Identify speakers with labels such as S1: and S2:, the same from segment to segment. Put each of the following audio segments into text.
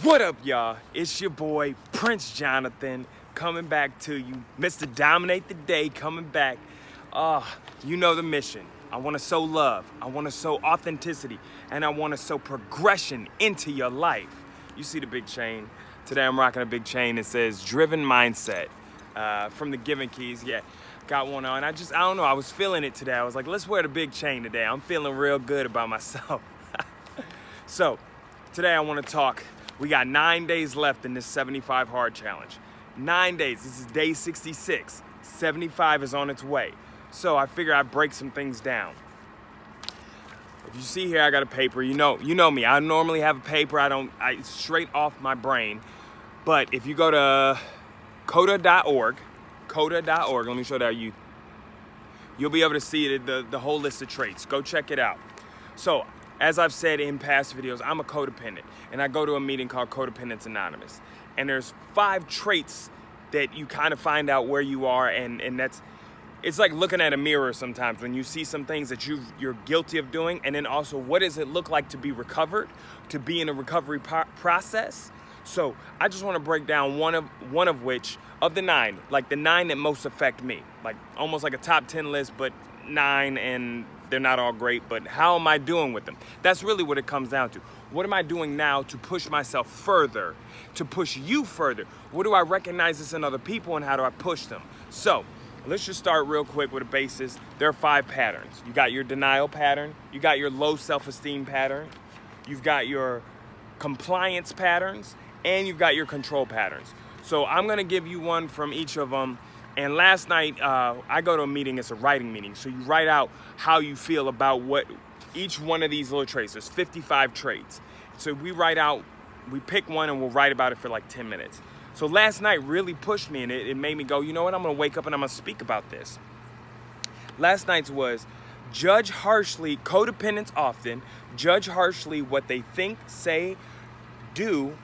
S1: What up, y'all? It's your boy, Prince Jonathan, coming back to you. Mr. Dominate the Day, coming back. You know the mission. I want to sow love. I want to sow authenticity. And I want to sow progression into your life. You see the big chain? Today I'm rocking a big chain that says Driven Mindset from the Giving Keys. Yeah, got one on. I don't know. I was feeling it today. I was like, let's wear the big chain today. I'm feeling real good about myself. So, today I want to talk. We got 9 days left in this 75 hard challenge. 9 days, this is day 66. 75 is on its way. So I figure I'd break some things down. If you see here, I got a paper. You know me. I normally have a paper. It's straight off my brain. But if you go to coda.org, let me show that you'll be able to see the whole list of traits. Go check it out. So, as I've said in past videos, I'm a codependent, and I go to a meeting called Codependent Anonymous. And there's 5 traits that you kind of find out where you are, and it's like looking at a mirror sometimes when you see some things that you're guilty of doing, and then also what does it look like to be recovered, to be in a recovery process. So I just want to break down one of which, of the 9, like the 9 that most affect me, like almost like a top 10 list, but 9, and they're not all great, but how am I doing with them? That's really what it comes down to. What am I doing now to push myself further, to push you further? What do I recognize this in other people, and how do I push them? So let's just start real quick with a basis. There are 5 patterns. You got your denial pattern, you got your low self-esteem pattern, you've got your compliance patterns, and you've got your control patterns. So I'm gonna give you one from each of them. And last night, I go to a meeting, it's a writing meeting. So you write out how you feel about what each one of these little traits. There's 55 traits. So we pick one and we'll write about it for like 10 minutes. So last night really pushed me, and it made me go, you know what, I'm gonna wake up and I'm gonna speak about this. Last night's was, judge harshly, codependents often judge harshly what they think, say, do,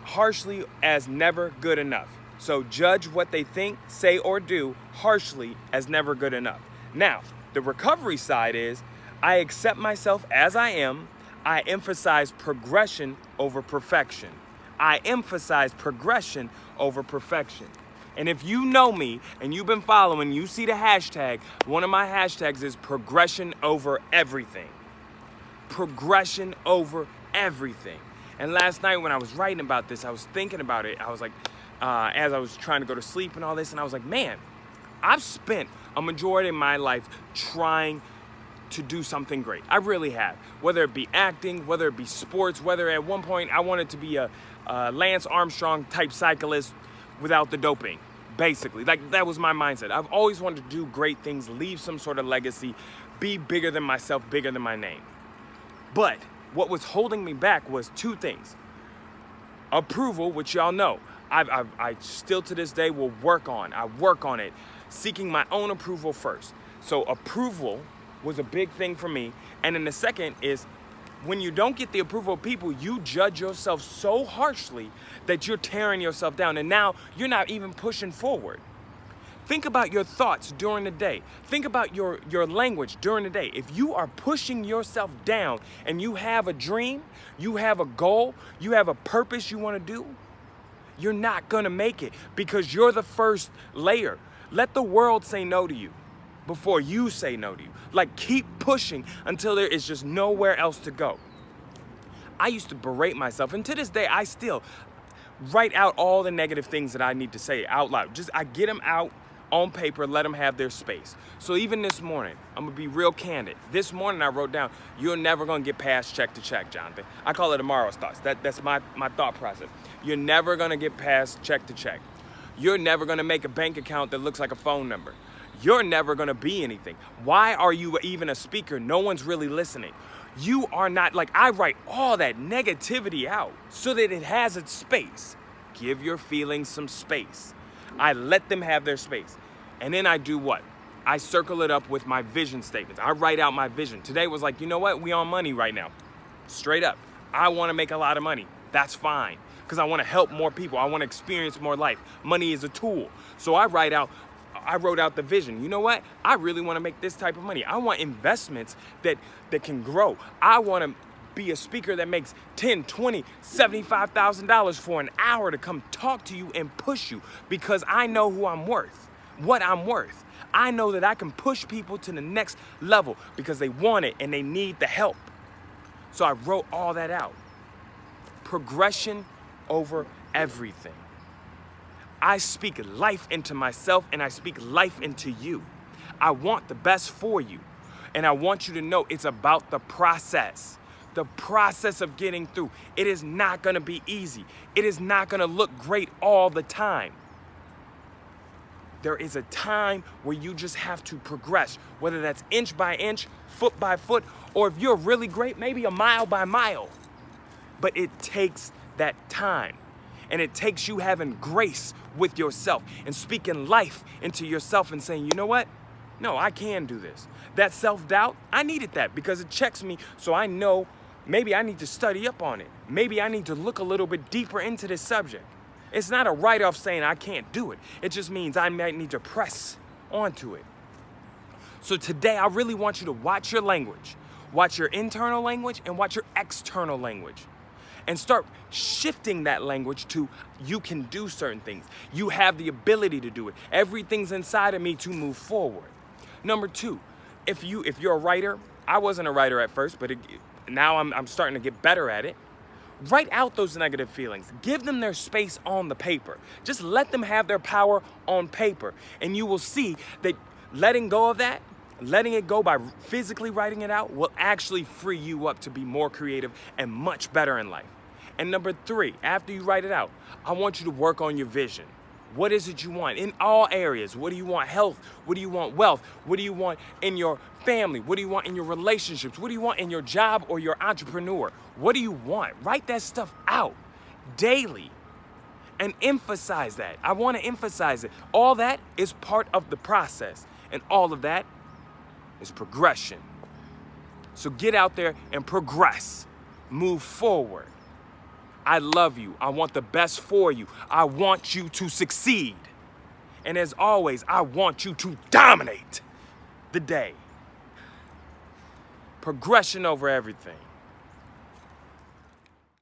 S1: harshly as never good enough. So judge what they think, say, or do harshly as never good enough. Now, the recovery side is, I accept myself as I am. I emphasize progression over perfection. I emphasize progression over perfection. And if you know me and you've been following, you see the hashtag. One of my hashtags is progression over everything. Progression over everything. And last night when I was writing about this, I was thinking about it. I was like, as I was trying to go to sleep and all this, and I was like, man, I've spent a majority of my life trying to do something great. I really have. Whether it be acting, whether it be sports, whether at one point I wanted to be a Lance Armstrong type cyclist without the doping, basically. Like, that was my mindset. I've always wanted to do great things, leave some sort of legacy, be bigger than myself, bigger than my name. But what was holding me back was 2 things. Approval, which y'all know. I still to this day will work on. I work on it, seeking my own approval first. So approval was a big thing for me. And then the second is, when you don't get the approval of people, you judge yourself so harshly that you're tearing yourself down. And now you're not even pushing forward. Think about your thoughts during the day. Think about your language during the day. If you are pushing yourself down and you have a dream, you have a goal, you have a purpose you want to do, you're not gonna make it, because you're the first layer. Let the world say no to you before you say no to you. Like, keep pushing until there is just nowhere else to go. I used to berate myself, and to this day, I still write out all the negative things that I need to say out loud. I get them out on paper, let them have their space. So even this morning, I'm gonna be real candid. This morning I wrote down, you're never gonna get past check to check, Jonathan. I call it tomorrow's thoughts. That's my thought process. You're never gonna get past check to check. You're never gonna make a bank account that looks like a phone number. You're never gonna be anything. Why are you even a speaker? No one's really listening. You are not, like, I write all that negativity out so that it has its space. Give your feelings some space. I let them have their space. And then I do what? I circle it up with my vision statements. I write out my vision. Today was like, you know what? We on money right now. Straight up. I want to make a lot of money. That's fine. Because I want to help more people. I want to experience more life. Money is a tool. So I wrote out the vision. You know what? I really want to make this type of money. I want investments that can grow. I want to be a speaker that makes $10, $20, $75,000 for an hour to come talk to you and push you because I know who I'm worth, what I'm worth. I know that I can push people to the next level because they want it and they need the help. So I wrote all that out. Progression over everything. I speak life into myself and I speak life into you. I want the best for you. And I want you to know it's about the process of getting through. It is not gonna be easy. It is not gonna look great all the time. There is a time where you just have to progress, whether that's inch by inch, foot by foot, or if you're really great, maybe a mile by mile. But it takes that time. And it takes you having grace with yourself and speaking life into yourself and saying, you know what? No, I can do this. That self-doubt, I needed that because it checks me so I know maybe I need to study up on it. Maybe I need to look a little bit deeper into this subject. It's not a write-off saying I can't do it. It just means I might need to press onto it. So today, I really want you to watch your language. Watch your internal language and watch your external language. And start shifting that language to you can do certain things. You have the ability to do it. Everything's inside of me to move forward. Number two, if you're a writer, I wasn't a writer at first, but now I'm starting to get better at it. Write out those negative feelings. Give them their space on the paper. Just let them have their power on paper. And you will see that letting go of that, letting it go by physically writing it out will actually free you up to be more creative and much better in life. And number three, after you write it out, I want you to work on your vision. What is it you want in all areas? What do you want? Health? What do you want? Wealth? What do you want in your family? What do you want in your relationships? What do you want in your job or your entrepreneur? What do you want? Write that stuff out daily and emphasize that. I want to emphasize it. All that is part of the process, and all of that is progression. So get out there and progress. Move forward. I love you. I want the best for you. I want you to succeed. And as always, I want you to dominate the day. Progression over everything.